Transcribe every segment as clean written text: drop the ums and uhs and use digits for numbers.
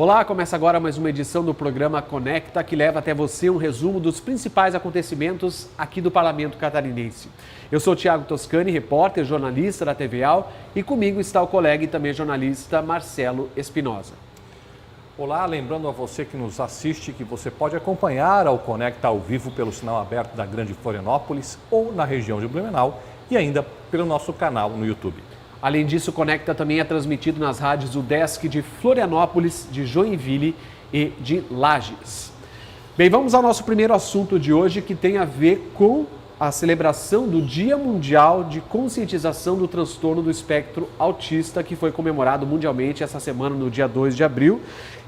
Olá, começa agora mais uma edição do programa Conecta, que leva até você um resumo dos principais acontecimentos aqui do Parlamento Catarinense. Eu sou Thiago Toscani, repórter, jornalista da TVAL, e comigo está o colega e também jornalista Marcelo Espinosa. Olá, lembrando a você que nos assiste que você pode acompanhar ao Conecta ao vivo pelo sinal aberto da Grande Florianópolis ou na região de Blumenau e ainda pelo nosso canal no YouTube. Além disso, o Conecta também é transmitido nas rádios UDESC de Florianópolis, de Joinville e de Lages. Bem, vamos ao nosso primeiro assunto de hoje, que tem a ver com a celebração do Dia Mundial de Conscientização do Transtorno do Espectro Autista, que foi comemorado mundialmente essa semana, no dia 2 de abril.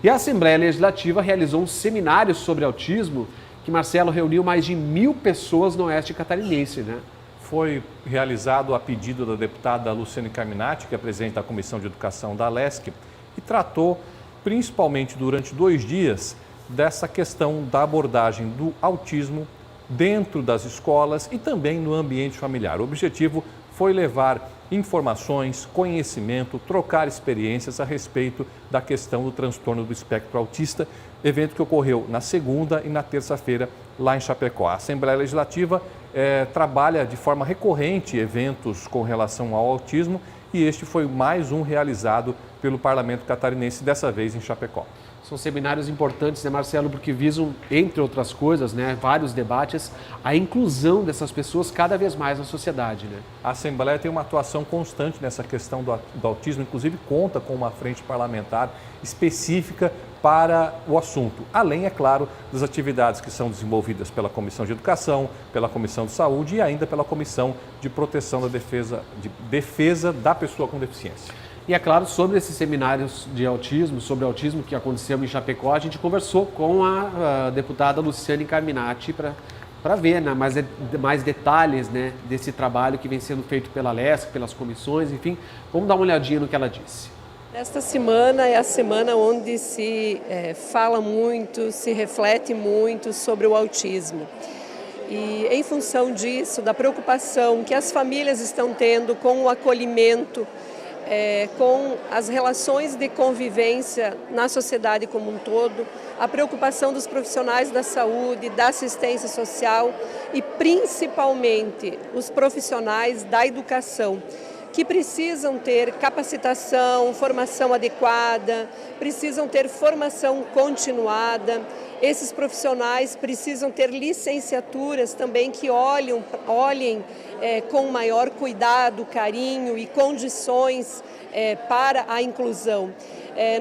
E a Assembleia Legislativa realizou um seminário sobre autismo, que, Marcelo, reuniu mais de 1.000 pessoas no oeste catarinense, né? Foi realizado a pedido da deputada Luciane Carminati, que é presidente da Comissão de Educação da Alesc, e tratou, principalmente durante 2 dias, dessa questão da abordagem do autismo dentro das escolas e também no ambiente familiar. O objetivo foi levar informações, conhecimento, trocar experiências a respeito da questão do transtorno do espectro autista, evento que ocorreu na segunda e na terça-feira lá em Chapecó. A Assembleia Legislativa trabalha de forma recorrente eventos com relação ao autismo e este foi mais um realizado pelo Parlamento Catarinense, dessa vez em Chapecó. São seminários importantes, né, Marcelo, porque visam, entre outras coisas, né, vários debates, a inclusão dessas pessoas cada vez mais na sociedade, né? A Assembleia tem uma atuação constante nessa questão do autismo, inclusive conta com uma frente parlamentar específica para o assunto, além, é claro, das atividades que são desenvolvidas pela Comissão de Educação, pela Comissão de Saúde e ainda pela Comissão de Proteção da Defesa da Pessoa com Deficiência. E é claro, sobre esses seminários de autismo, sobre autismo que aconteceu em Chapecó, a gente conversou com a deputada Luciane Carminati para ver, né, mais detalhes, né, desse trabalho que vem sendo feito pela Alesc, pelas comissões, enfim. Vamos dar uma olhadinha no que ela disse. Esta semana é a semana onde se fala muito, se reflete muito sobre o autismo. E em função disso, da preocupação que as famílias estão tendo com o acolhimento, com as relações de convivência na sociedade como um todo, a preocupação dos profissionais da saúde, da assistência social e principalmente os profissionais da educação, que precisam ter capacitação, formação adequada, precisam ter formação continuada. Esses profissionais precisam ter licenciaturas também que olhem com maior cuidado, carinho e condições para a inclusão.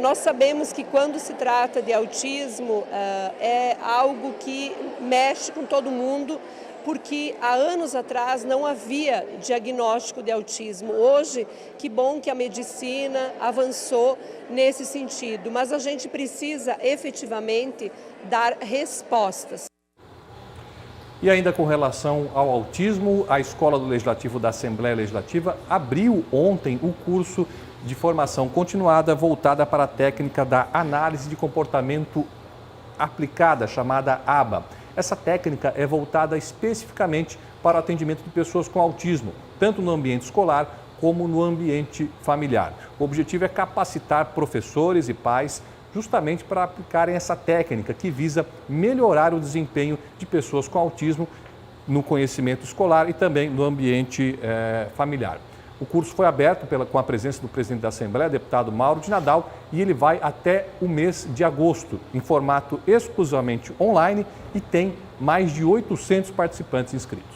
Nós sabemos que quando se trata de autismo é algo que mexe com todo mundo, porque há anos atrás não havia diagnóstico de autismo. Hoje, que bom que a medicina avançou nesse sentido, mas a gente precisa efetivamente dar respostas. E ainda com relação ao autismo, a Escola do Legislativo da Assembleia Legislativa abriu ontem o curso de formação continuada voltada para a técnica da análise de comportamento aplicada, chamada ABA. Essa técnica é voltada especificamente para o atendimento de pessoas com autismo, tanto no ambiente escolar como no ambiente familiar. O objetivo é capacitar professores e pais justamente para aplicarem essa técnica que visa melhorar o desempenho de pessoas com autismo no conhecimento escolar e também no ambiente familiar. O curso foi aberto com a presença do presidente da Assembleia, deputado Mauro de Nadal, e ele vai até o mês de agosto, em formato exclusivamente online, e tem mais de 800 participantes inscritos.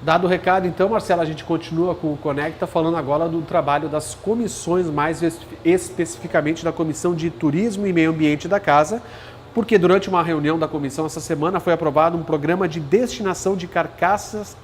Dado o recado, então, Marcelo, a gente continua com o Conecta, falando agora do trabalho das comissões, mais especificamente da Comissão de Turismo e Meio Ambiente da Casa, porque durante uma reunião da comissão essa semana foi aprovado um programa de destinação de carcaças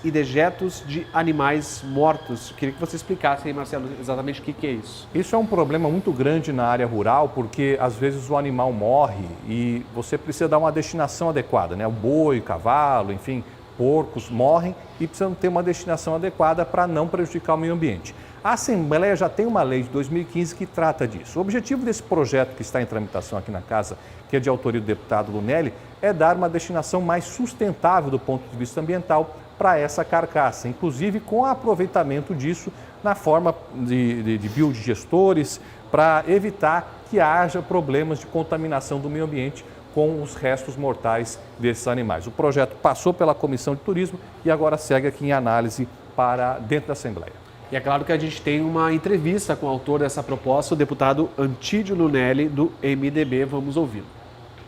e dejetos de animais mortos. Eu queria que você explicasse aí, Marcelo, exatamente o que é isso. Isso é um problema muito grande na área rural, porque às vezes o animal morre e você precisa dar uma destinação adequada, né? O boi, o cavalo, enfim, porcos morrem e precisam ter uma destinação adequada para não prejudicar o meio ambiente. A Assembleia já tem uma lei de 2015 que trata disso. O objetivo desse projeto que está em tramitação aqui na Casa, que é de autoria do deputado Lunelli, é dar uma destinação mais sustentável do ponto de vista ambiental para essa carcaça, inclusive com aproveitamento disso na forma de biodigestores, para evitar que haja problemas de contaminação do meio ambiente com os restos mortais desses animais. O projeto passou pela Comissão de Turismo e agora segue aqui em análise para dentro da Assembleia. E é claro que a gente tem uma entrevista com o autor dessa proposta, o deputado Antídio Lunelli, do MDB. Vamos ouvi-lo.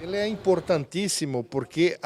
Ele é importantíssimo porque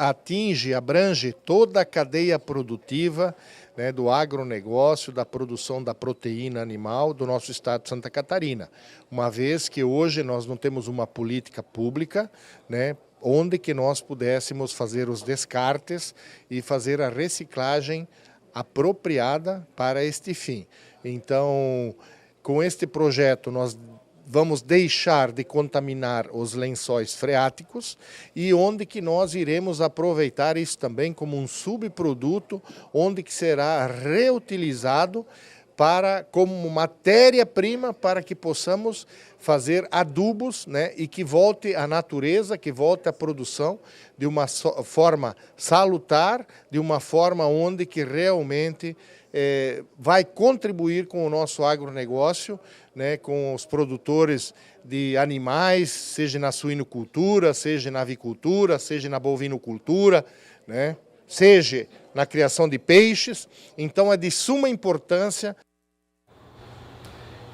abrange toda a cadeia produtiva, né, do agronegócio, da produção da proteína animal do nosso estado de Santa Catarina. Uma vez que hoje nós não temos uma política pública, né, onde que nós pudéssemos fazer os descartes e fazer a reciclagem apropriada para este fim. Então, com este projeto, nós vamos deixar de contaminar os lençóis freáticos e onde que nós iremos aproveitar isso também como um subproduto, onde que será reutilizado como matéria-prima para que possamos fazer adubos, né, e que volte à natureza, que volte à produção de uma forma salutar, de uma forma onde que realmente vai contribuir com o nosso agronegócio, né, com os produtores de animais, seja na suinocultura, seja na avicultura, seja na bovinocultura, né, seja na criação de peixes. Então é de suma importância.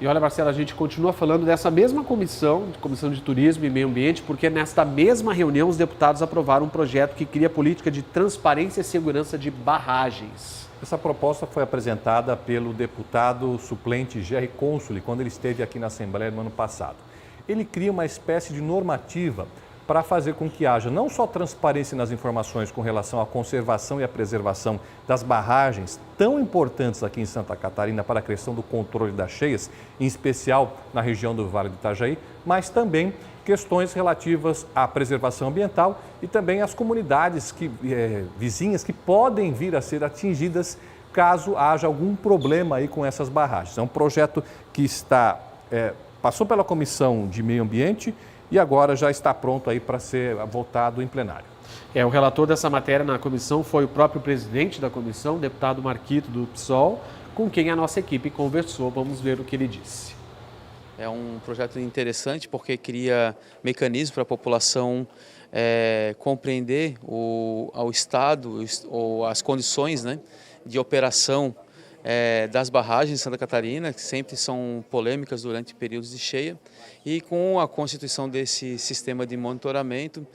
E olha, Marcelo, a gente continua falando dessa mesma Comissão de Turismo e Meio Ambiente, porque nesta mesma reunião os deputados aprovaram um projeto que cria política de transparência e segurança de barragens. Essa proposta foi apresentada pelo deputado suplente Gerry Consoli, quando ele esteve aqui na Assembleia no ano passado. Ele cria uma espécie de normativa para fazer com que haja não só transparência nas informações com relação à conservação e à preservação das barragens tão importantes aqui em Santa Catarina para a questão do controle das cheias, em especial na região do Vale do Itajaí, mas também questões relativas à preservação ambiental e também às comunidades vizinhas que podem vir a ser atingidas caso haja algum problema aí com essas barragens. É um projeto que passou pela Comissão de Meio Ambiente e agora já está pronto aí para ser votado em plenário. O relator dessa matéria na comissão foi o próprio presidente da comissão, o deputado Marquito, do PSOL, com quem a nossa equipe conversou. Vamos ver o que ele disse. É um projeto interessante porque cria mecanismos para a população compreender ao Estado ou as condições, né, de operação das barragens de Santa Catarina, que sempre são polêmicas durante períodos de cheia, e com a constituição desse sistema de monitoramento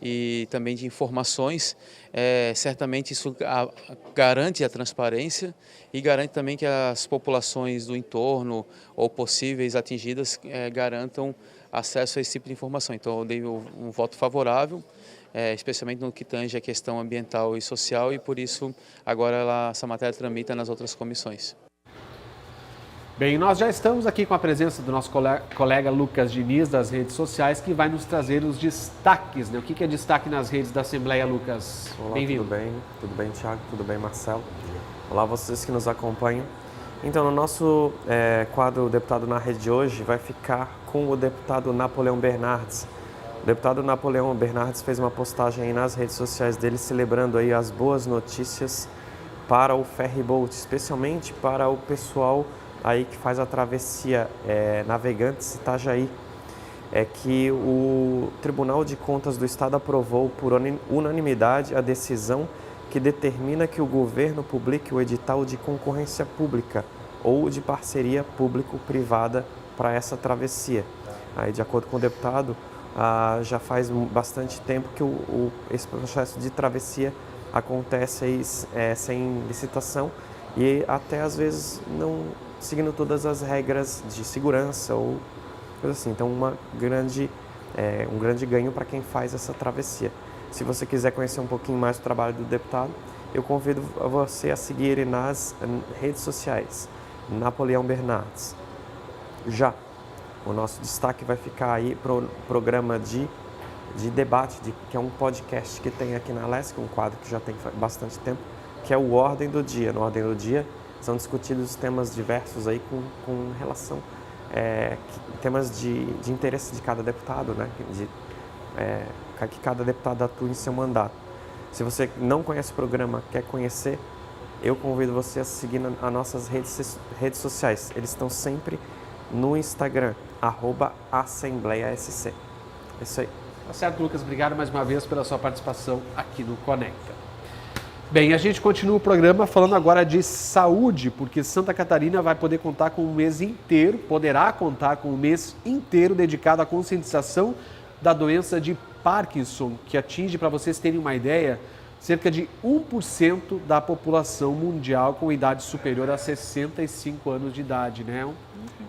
e também de informações, certamente isso garante a transparência e garante também que as populações do entorno ou possíveis atingidas garantam acesso a esse tipo de informação. Então eu dei um voto favorável, especialmente no que tange a questão ambiental e social, e por isso agora essa matéria tramita nas outras comissões. Bem, nós já estamos aqui com a presença do nosso colega Lucas Diniz, das redes sociais, que vai nos trazer os destaques, né? O que é destaque nas redes da Assembleia, Lucas? Olá, bem-vindo. Tudo bem, Thiago? Tudo bem, Marcelo? Olá, vocês que nos acompanham. Então, no nosso quadro Deputado na Rede de hoje, vai ficar com o deputado Napoleão Bernardes. O deputado Napoleão Bernardes fez uma postagem aí nas redes sociais dele, celebrando aí as boas notícias para o ferryboat, especialmente para o pessoal aí que faz a travessia Navegantes Itajaí. É que o Tribunal de Contas do Estado aprovou por unanimidade a decisão que determina que o governo publique o edital de concorrência pública ou de parceria público-privada para essa travessia. Aí, de acordo com o deputado, já faz bastante tempo que esse processo de travessia acontece aí, sem licitação e até às vezes não seguindo todas as regras de segurança ou coisa assim. Então, um grande ganho para quem faz essa travessia. Se você quiser conhecer um pouquinho mais do trabalho do deputado, eu convido você a seguir ele nas redes sociais, Napoleão Bernardes. Já o nosso destaque vai ficar aí para o programa de de debate, que é um podcast que tem aqui na Lesc, um quadro que já tem bastante tempo, que é o Ordem do Dia. No Ordem do Dia são discutidos temas diversos aí com relação, temas de interesse de cada deputado, né? Que cada deputado atua em seu mandato. Se você não conhece o programa, quer conhecer, eu convido você a seguir as nossas redes sociais. Eles estão sempre no Instagram, @AssembleiaSC. É isso aí. Tá certo, Lucas. Obrigado mais uma vez pela sua participação aqui no Conecta. Bem, a gente continua o programa falando agora de saúde, porque Santa Catarina vai poder contar com um mês inteiro, poderá contar com um mês inteiro dedicado à conscientização da doença de Parkinson, que atinge, para vocês terem uma ideia, cerca de 1% da população mundial com idade superior a 65 anos de idade, né?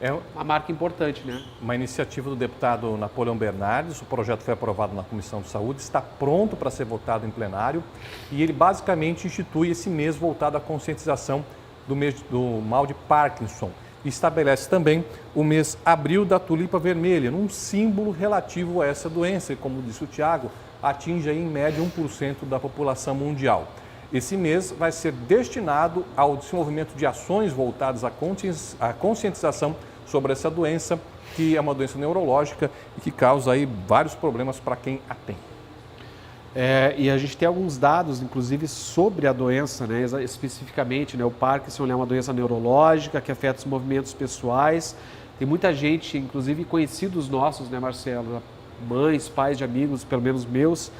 É uma marca importante, né? Uma iniciativa do deputado Napoleão Bernardes, o projeto foi aprovado na Comissão de Saúde, está pronto para ser votado em plenário e ele basicamente institui esse mês voltado à conscientização do mal de Parkinson. E estabelece também o mês Abril da Tulipa Vermelha, um símbolo relativo a essa doença, e como disse o Tiago, atinge aí, em média 1% da população mundial. Esse mês vai ser destinado ao desenvolvimento de ações voltadas à conscientização sobre essa doença, que é uma doença neurológica e que causa aí vários problemas para quem a tem. E a gente tem alguns dados, inclusive, sobre a doença, né? Especificamente, né? O Parkinson é uma doença neurológica que afeta os movimentos pessoais. Tem muita gente, inclusive conhecidos nossos, né, Marcelo? Mães, pais de amigos, pelo menos meus.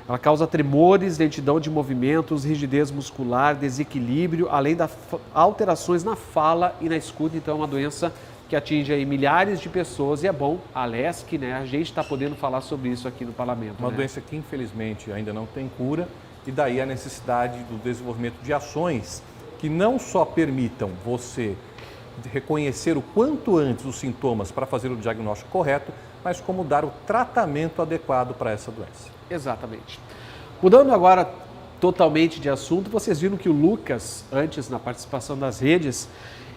Ela causa tremores, lentidão de movimentos, rigidez muscular, desequilíbrio, além de alterações na fala e na escuta. Então, é uma doença que atinge aí milhares de pessoas e é bom, a Lesc, né, a gente está podendo falar sobre isso aqui no Parlamento. Uma doença que infelizmente ainda não tem cura e daí a necessidade do desenvolvimento de ações que não só permitam você reconhecer o quanto antes os sintomas para fazer o diagnóstico correto, mas como dar o tratamento adequado para essa doença. Exatamente. Mudando agora totalmente de assunto, vocês viram que o Lucas, antes na participação das redes,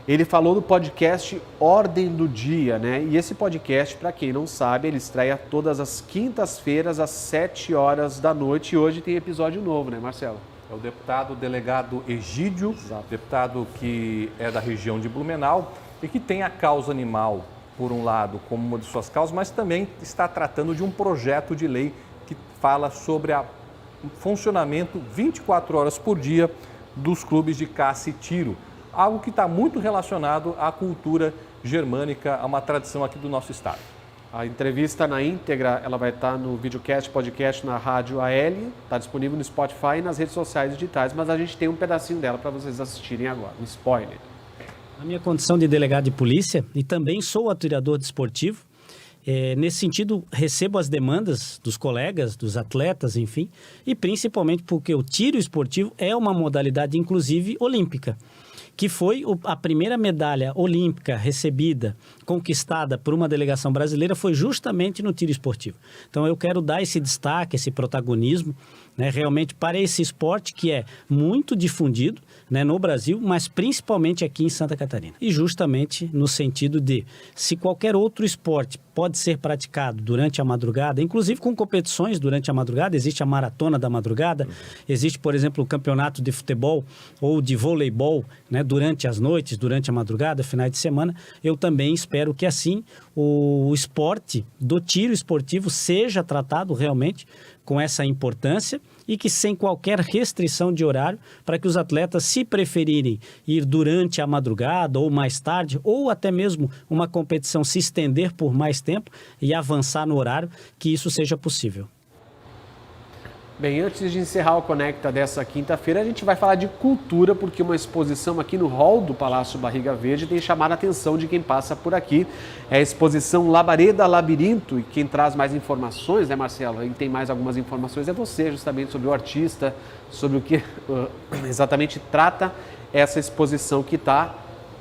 ele falou no podcast Ordem do Dia, né? E esse podcast, para quem não sabe, ele estreia todas as quintas-feiras às 7 horas da noite e hoje tem episódio novo, né, Marcelo? É o deputado delegado Egídio, deputado que é da região de Blumenau e que tem a causa animal, por um lado, como uma de suas causas, mas também está tratando de um projeto de lei que fala sobre o funcionamento 24 horas por dia dos clubes de caça e tiro. Algo que está muito relacionado à cultura germânica, a uma tradição aqui do nosso estado. A entrevista na íntegra, ela vai estar no videocast, podcast na Rádio AL, está disponível no Spotify e nas redes sociais digitais, mas a gente tem um pedacinho dela para vocês assistirem agora, um spoiler. Na minha condição de delegado de polícia e também sou atirador desportivo, nesse sentido recebo as demandas dos colegas, dos atletas, enfim, e principalmente porque o tiro esportivo é uma modalidade inclusive olímpica, que foi a primeira medalha olímpica recebida, conquistada por uma delegação brasileira, foi justamente no tiro esportivo. Então eu quero dar esse destaque, esse protagonismo, né, realmente para esse esporte que é muito difundido, né, no Brasil, mas principalmente aqui em Santa Catarina. E justamente no sentido de, se qualquer outro esporte pode ser praticado durante a madrugada, inclusive com competições durante a madrugada, existe a maratona da madrugada, existe, por exemplo, o campeonato de futebol ou de voleibol, né, durante as noites, durante a madrugada, finais de semana, eu também espero que assim o esporte do tiro esportivo seja tratado realmente com essa importância e que sem qualquer restrição de horário, para que os atletas, se preferirem ir durante a madrugada ou mais tarde, ou até mesmo uma competição se estender por mais tempo e avançar no horário, que isso seja possível. Bem, antes de encerrar o Conecta dessa quinta-feira, a gente vai falar de cultura, porque uma exposição aqui no hall do Palácio Barriga Verde tem chamado a atenção de quem passa por aqui. É a exposição Labareda Labirinto, e quem traz mais informações, né, Marcelo? E tem mais algumas informações, é você, justamente, sobre o artista, sobre o que exatamente trata essa exposição que está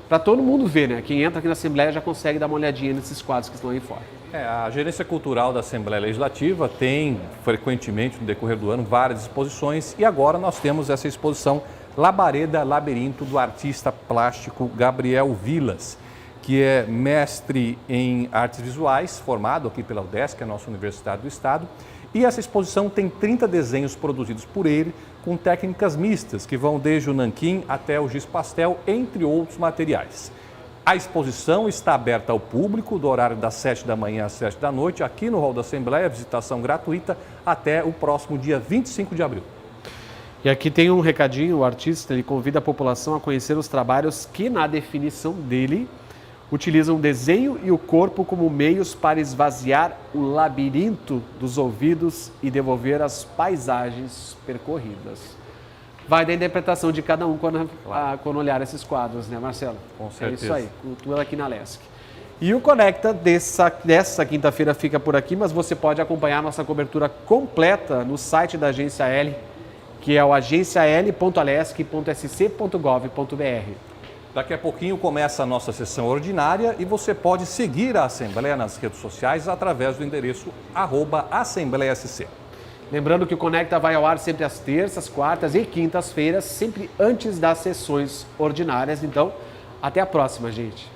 para todo mundo ver, né? Quem entra aqui na Assembleia já consegue dar uma olhadinha nesses quadros que estão aí fora. A Gerência Cultural da Assembleia Legislativa tem, frequentemente, no decorrer do ano, várias exposições e agora nós temos essa exposição Labareda Labirinto, do artista plástico Gabriel Vilas, que é mestre em artes visuais, formado aqui pela UDESC, que é a nossa Universidade do Estado, E essa exposição tem 30 desenhos produzidos por ele, com técnicas mistas, que vão desde o nanquim até o giz pastel, entre outros materiais. A exposição está aberta ao público, do horário das 7 da manhã às 7 da noite, aqui no Hall da Assembleia, visitação gratuita, até o próximo dia 25 de abril. E aqui tem um recadinho, o artista ele convida a população a conhecer os trabalhos que, na definição dele, utilizam o desenho e o corpo como meios para esvaziar o labirinto dos ouvidos e devolver as paisagens percorridas. Vai da interpretação de cada um quando olhar esses quadros, né, Marcelo? Com certeza. É isso aí, cultura aqui na Lesc. E o Conecta dessa quinta-feira fica por aqui, mas você pode acompanhar nossa cobertura completa no site da Agência L, que é o agencial.alesc.sc.gov.br. Daqui a pouquinho começa a nossa sessão ordinária e você pode seguir a Assembleia nas redes sociais através do endereço @AssembleiaSC. Lembrando que o Conecta vai ao ar sempre às terças, quartas e quintas-feiras, sempre antes das sessões ordinárias. Então, até a próxima, gente.